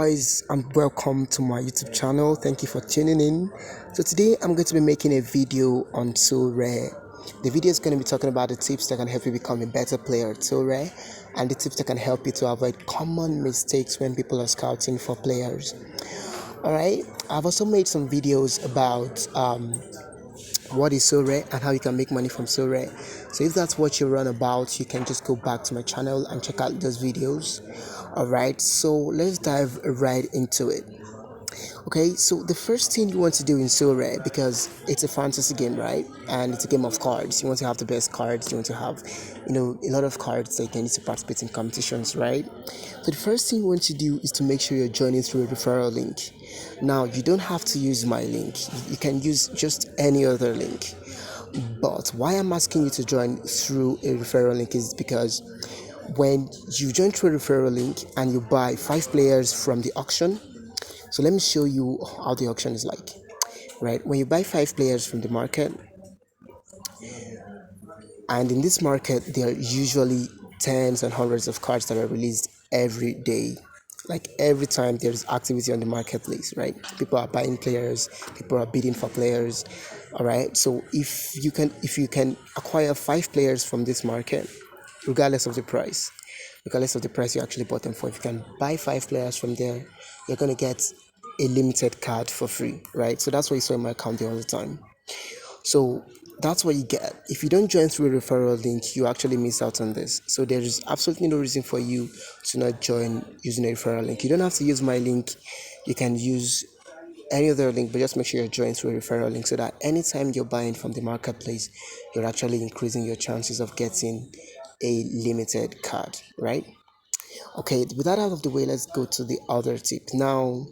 Guys, and welcome to my YouTube channel. Thank you for tuning in. So today I'm going to be making a video on SoRare. The video is going to be talking about the tips that can help you become a better player at SoRare and the tips that can help you to avoid common mistakes when people are scouting for players. Alright, I've also made some videos about what is SoRare and how you can make money from SoRare. So if that's what you run about, you can just go back to my channel and check out those videos. Alright, so let's dive right into it. Okay, so the first thing you want to do in SoRare, because it's a fantasy game, right? And it's a game of cards. You want to have the best cards. You want to have, a lot of cards that you can use to participate in competitions, right? So the first thing you want to do is to make sure you're joining through a referral link. Now, you don't have to use my link. You can use just any other link. But why I'm asking you to join through a referral link is because when you join through a referral link and you buy 5 players from the auction, so let me show you how the auction is like. Right, when you buy 5 players from the market, and in this market there are usually tens and hundreds of cards that are released every day. Like every time there's activity on the marketplace, right? People are buying players, people are bidding for players. All right, so if you can acquire 5 players from this market, regardless of the price, you actually bought them for, if you can buy 5 players from there, you're going to get a limited card for free, right? So that's what you saw in my account there all the time. So that's what you get. If you don't join through a referral link, you actually miss out on this. So there is absolutely no reason for you to not join using a referral link. You don't have to use my link. You can use any other link, but just make sure you're joined through a referral link so that anytime you're buying from the marketplace, you're actually increasing your chances of getting a limited card, right? Okay, with that out of the way, let's go to the other tip. Now,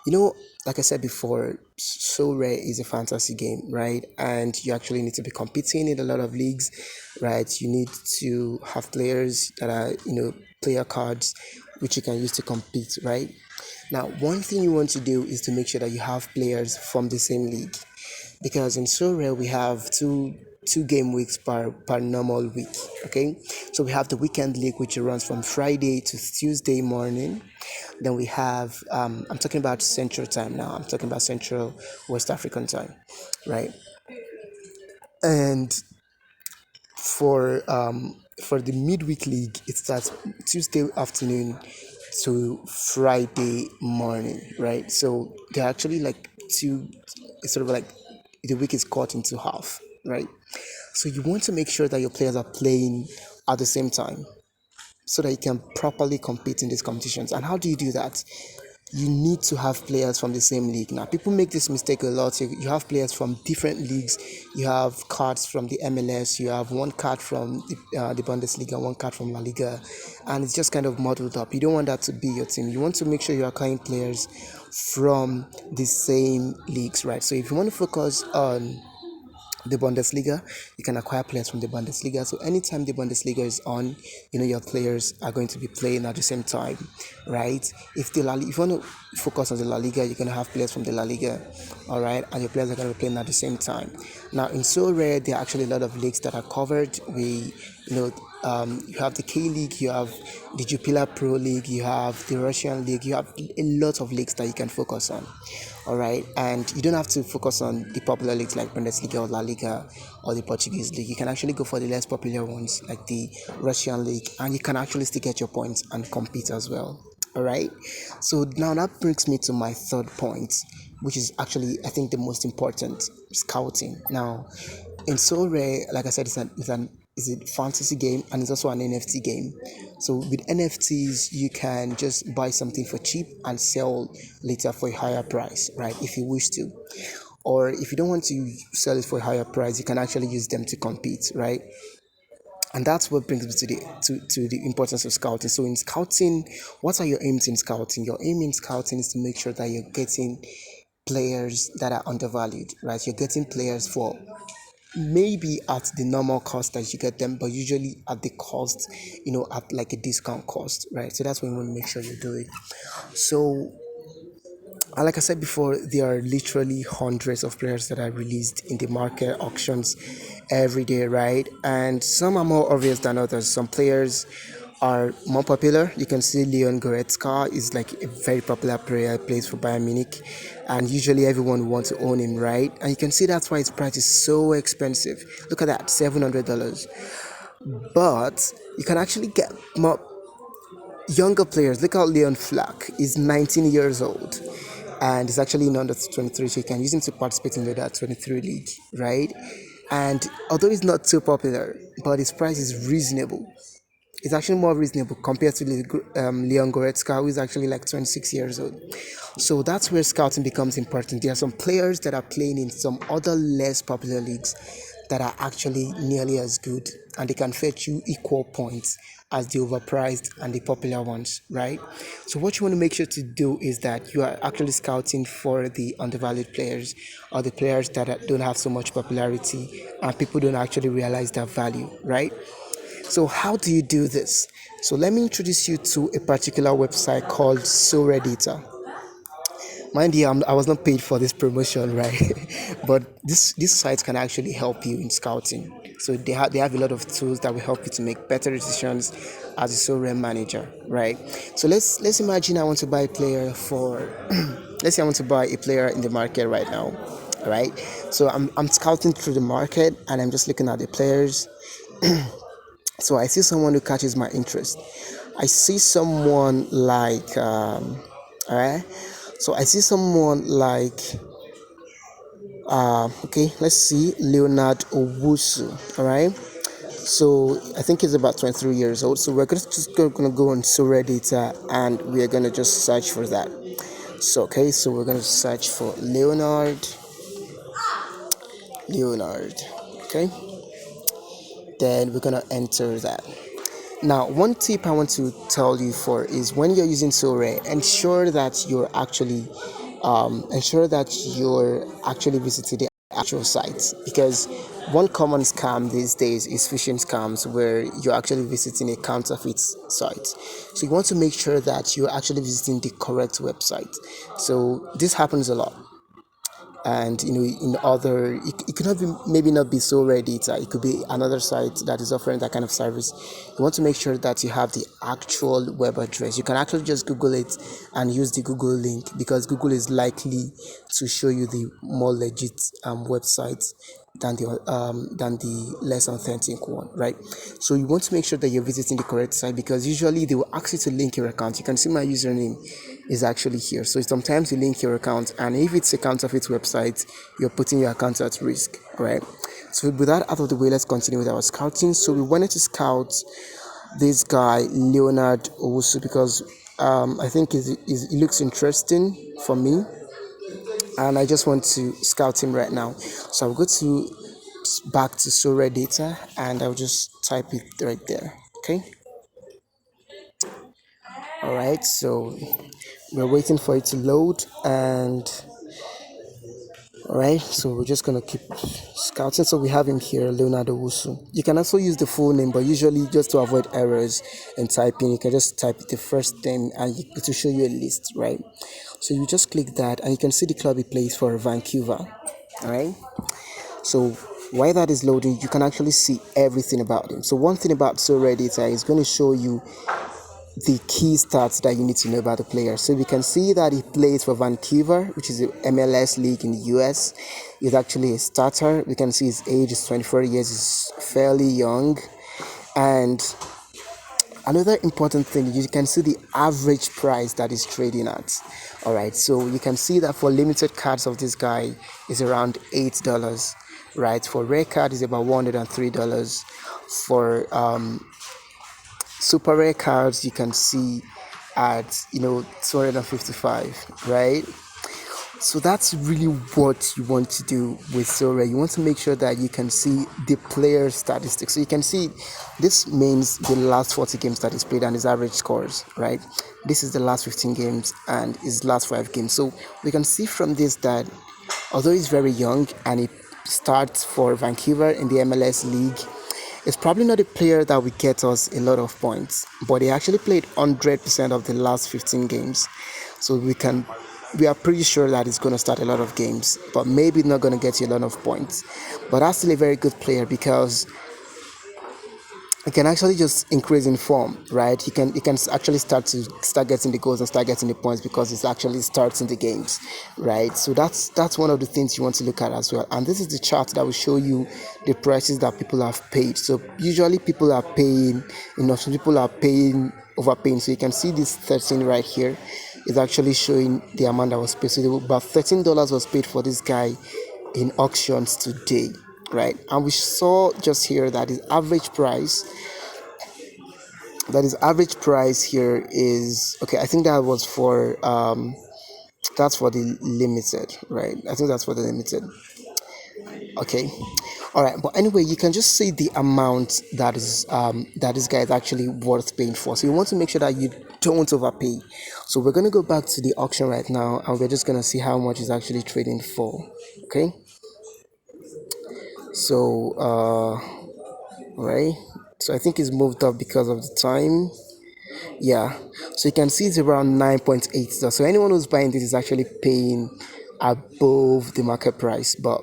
you know, like I said before, SoRare is a fantasy game, right? And you actually need to be competing in a lot of leagues, right? You need to have players that are, player cards, which you can use to compete, right? Now, one thing you want to do is to make sure that you have players from the same league, because in SoRare we have two game weeks per normal week. Okay, so we have the weekend league, which runs from Friday to Tuesday morning. Then we have I'm talking about Central Time now. I'm talking about Central West African Time, right? And for the midweek league, it starts Tuesday afternoon to Friday morning, right? So they're actually like two. It's sort of like the week is cut into half, right? So you want to make sure that your players are playing at the same time so that you can properly compete in these competitions. And how do you do that? You need to have players from the same league. Now, people make this mistake a lot. You have players from different leagues. You have cards from the MLS. You have one card from the Bundesliga, one card from La Liga, and it's just kind of muddled up. You don't want that to be your team. You want to make sure you're acquiring players from the same leagues, right? So if you want to focus on the Bundesliga, you can acquire players from the Bundesliga. So anytime the Bundesliga is on, your players are going to be playing at the same time, right? If if you want to focus on the La Liga, you're going to have players from the La Liga, all right, and your players are going to be playing at the same time. Now in SoRare, there are actually a lot of leagues that are covered. You have the K League, you have the Jupiler Pro League, you have the Russian League, you have a lot of leagues that you can focus on. All right, and you don't have to focus on the popular leagues like Bundesliga or La Liga or the Portuguese league. You can actually go for the less popular ones like the Russian league, and you can actually still get your points and compete as well. All right, so now that brings me to my third point, which is actually, I think, the most important: scouting. Now in SoRare, like I said, it's a fantasy game and it's also an NFT game. So with NFTs, you can just buy something for cheap and sell later for a higher price, right? If you wish to. Or if you don't want to sell it for a higher price, you can actually use them to compete, right? And that's what brings me to the importance of scouting. So in scouting, what are your aims in scouting? Your aim in scouting is to make sure that you're getting players that are undervalued, right? You're getting players for maybe at the normal cost that you get them, but usually at the cost, at like a discount cost, right? So that's when you want to make sure you do it. So like I said before, there are literally hundreds of players that are released in the market auctions every day, right? And some are more obvious than others. Some players are more popular. You can see Leon Goretzka is like a very popular player, plays for Bayern Munich, and usually everyone wants to own him, right? And you can see that's why his price is so expensive. Look at that, $700. But you can actually get more younger players. Look at Leon Flack. He's 19 years old and he's actually in under 23, so you can use him to participate in the under 23 league, right? And although he's not too popular, but his price is reasonable. It's actually more reasonable compared to Leon Goretzka, who is actually like 26 years old. So that's where scouting becomes important. There are some players that are playing in some other less popular leagues that are actually nearly as good, and they can fetch you equal points as the overpriced and the popular ones, right? So what you want to make sure to do is that you are actually scouting for the undervalued players, or the players that don't have so much popularity and people don't actually realize their value, right? So how do you do this? So let me introduce you to a particular website called SoRare Data. Mind you, I was not paid for this promotion, right? But this site can actually help you in scouting. So they have a lot of tools that will help you to make better decisions as a SoRare manager, right? So let's imagine I want to buy a player for let's say I want to buy a player in the market right now. All right. So I'm scouting through the market and I'm just looking at the players. So I see someone who catches my interest. I see someone like, all right. So I see someone like, okay, let's see, Leonard Owusu. All right. So I think he's about 23 years old. So we're just going to go on SoRare Data and we are going to just search for that. So okay, so we're going to search for Leonard. Okay. Then we're going to enter that. Now, one tip I want to tell you for is when you're using SoRare, ensure that you're actually visiting the actual site, because one common scam these days is phishing scams where you're actually visiting a counterfeit site. So you want to make sure that you're actually visiting the correct website. So this happens a lot, and in other it could not be, maybe not be SoRare Data, it could be another site that is offering that kind of service. You want to make sure that you have the actual web address. You can actually just Google it and use the Google link, because Google is likely to show you the more legit websites than the less authentic one, right? So you want to make sure that you're visiting the correct site, because usually they will ask you to link your account. You can see my username is actually here. So sometimes you link your account, and if it's a counterfeit website, you're putting your account at risk, right? So with that out of the way, let's continue with our scouting. So we wanted to scout this guy Leonard Owusu because I think he looks interesting for me, and I just want to scout him right now. So I'll go to back to SoRare Data and I'll just type it right there. Okay. All right. So we're waiting for it to load, and all right. So we're just gonna keep scouting. So we have him here, Leonardo Wusu. You can also use the full name, but usually just to avoid errors in typing, you can just type the first name and it will show you a list, right? So you just click that, and you can see the club he plays for, Vancouver. All right. So while that is loading, you can actually see everything about him. So one thing about SoRare Data is going to show you the key stats that you need to know about the player. So we can see that he plays for Vancouver, which is the MLS league in the US. He's actually a starter. We can see his age is 24 years. He's fairly young. And another important thing, you can see the average price that is trading at. All right, so you can see that for limited cards of this guy is around $8, right? For rare card is about $103. For super rare cards, you can see at 255, right? So that's really what you want to do with SoRare. You want to make sure that you can see the player statistics. So you can see this means the last 40 games that he's played and his average scores, right? This is the last 15 games and his last 5 games. So we can see from this that although he's very young and he starts for Vancouver in the MLS league, it's probably not a player that will get us a lot of points, but he actually played 100% of the last 15 games. So we are pretty sure that he's going to start a lot of games, but maybe not going to get you a lot of points. But that's still a very good player, because you can actually just increase in form, right? You can actually start getting the goals and start getting the points because it's actually starting the games, right? So that's one of the things you want to look at as well. And this is the chart that will show you the prices that people have paid. So usually people are paying, some people are paying overpaying. So you can see this 13 right here is actually showing the amount that was paid. So about $13 was paid for this guy in auctions today, right? And we saw just here that his average price here is okay. I think that was for that's for the limited, right? I think that's for the limited. Okay, all right. But anyway, you can just see the amount that this guy is actually worth paying for. So you want to make sure that you don't overpay. So we're gonna go back to the auction right now, and we're just gonna see how much is actually trading for. Okay, so right. So I think it's moved up because of the time. Yeah, so you can see it's around 9.8. So anyone who's buying this is actually paying above the market price, but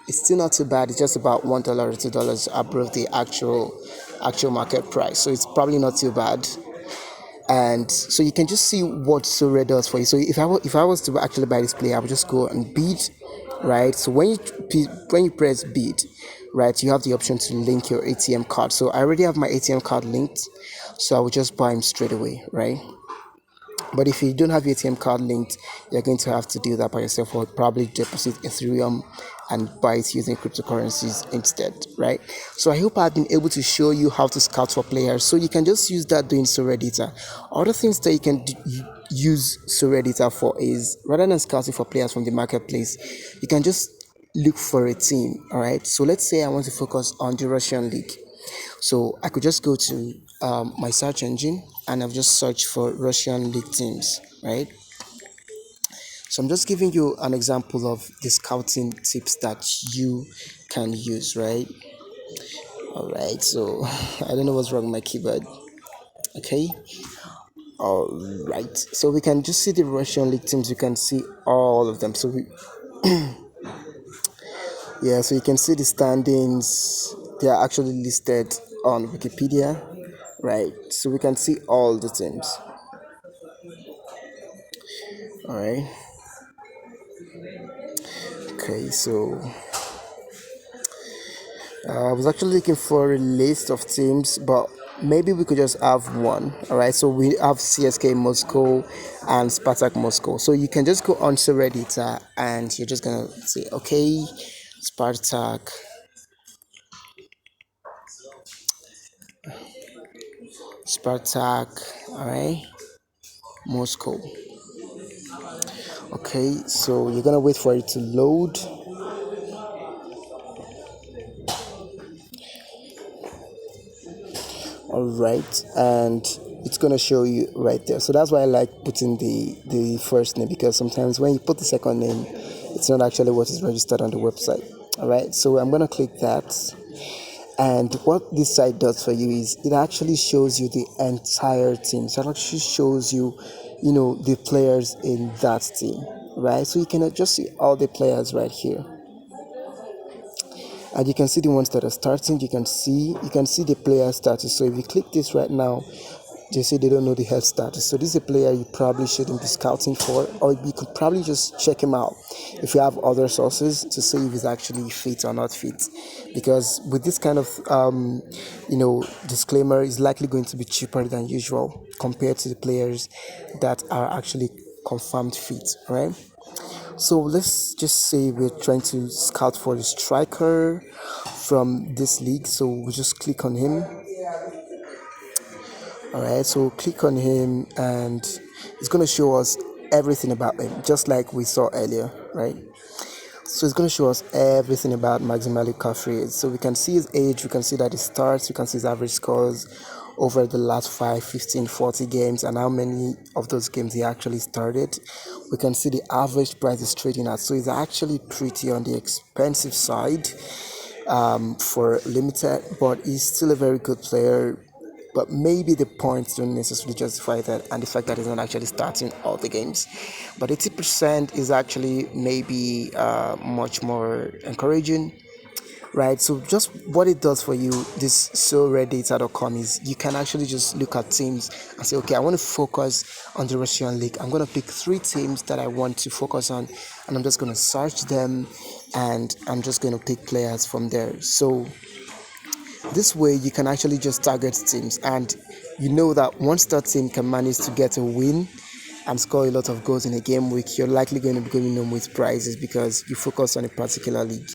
it's still not too bad. It's just about $1 or $2 above the actual market price. So it's probably not too bad. And so you can just see what SoRare does for you. So if I was to actually buy this player, I would just go and bid, right? So when you press bid, right, you have the option to link your ATM card. So I already have my ATM card linked, so I will just buy him straight away, right? But if you don't have your ATM card linked, you're going to have to do that by yourself, or probably deposit Ethereum and buy it using cryptocurrencies instead, right? So I hope I've been able to show you how to scout for players. So you can just use that doing SoRare Data. Other things that you can use SoRare Data for is, rather than scouting for players from the marketplace, you can just look for a team. All right. So let's say I want to focus on the Russian league. So I could just go to my search engine and I've just searched for Russian league teams, right? So I'm just giving you an example of the scouting tips that you can use, right? All right. So I don't know what's wrong with my keyboard. Okay. All right. So we can just see the Russian league teams. You can see all of them. Yeah. So you can see the standings. They are actually listed on Wikipedia, right? So we can see all the teams. All right. Okay, so I was actually looking for a list of teams, but maybe we could just have one. All right, so we have CSK Moscow and Spartak Moscow. So you can just go on to Reddit and you're just gonna say, okay, Spartak, Spartak, all right, Moscow. Okay, so you're gonna wait for it to load. All right, and it's gonna show you right there. So that's why I like putting the first name, because sometimes when you put the second name, it's not actually what is registered on the website. All right, so I'm gonna click that, and what this site does for you is it actually shows you the entire team. So it actually shows you, the players in that team, right? So you can just see all the players right here, and you can see the ones that are starting. You can see the player status. So if you click this right now, they say they don't know the health status. So this is a player you probably shouldn't be scouting for, or you could probably just check him out if you have other sources to see if he's actually fit or not fit. Because with this kind of disclaimer, is likely going to be cheaper than usual compared to the players that are actually confirmed fit, right? So let's just say we're trying to scout for a striker from this league. So we just click on him. All right, so click on him and it's going to show us everything about him, just like we saw earlier, right? So it's going to show us everything about Maximali Kafri. So we can see his age, we can see that he starts, we can see his average scores over the last 5, 15, 40 games, and how many of those games he actually started. We can see the average price is trading at. So it's actually pretty on the expensive side for limited, but he's still a very good player. But maybe the points don't necessarily justify that, and the fact that he's not actually starting all the games. But 80% is actually maybe much more encouraging. right? So just what it does for you, this SoRareData.com, is you can actually just look at teams and say, okay, I want to focus on the Russian league. I'm going to pick 3 teams that I want to focus on, and I'm just going to search them, and I'm just going to pick players from there. So this way you can actually just target teams, and you know that once that team can manage to get a win and score a lot of goals in a game week, you're likely going to be going home with prizes because you focus on a particular league.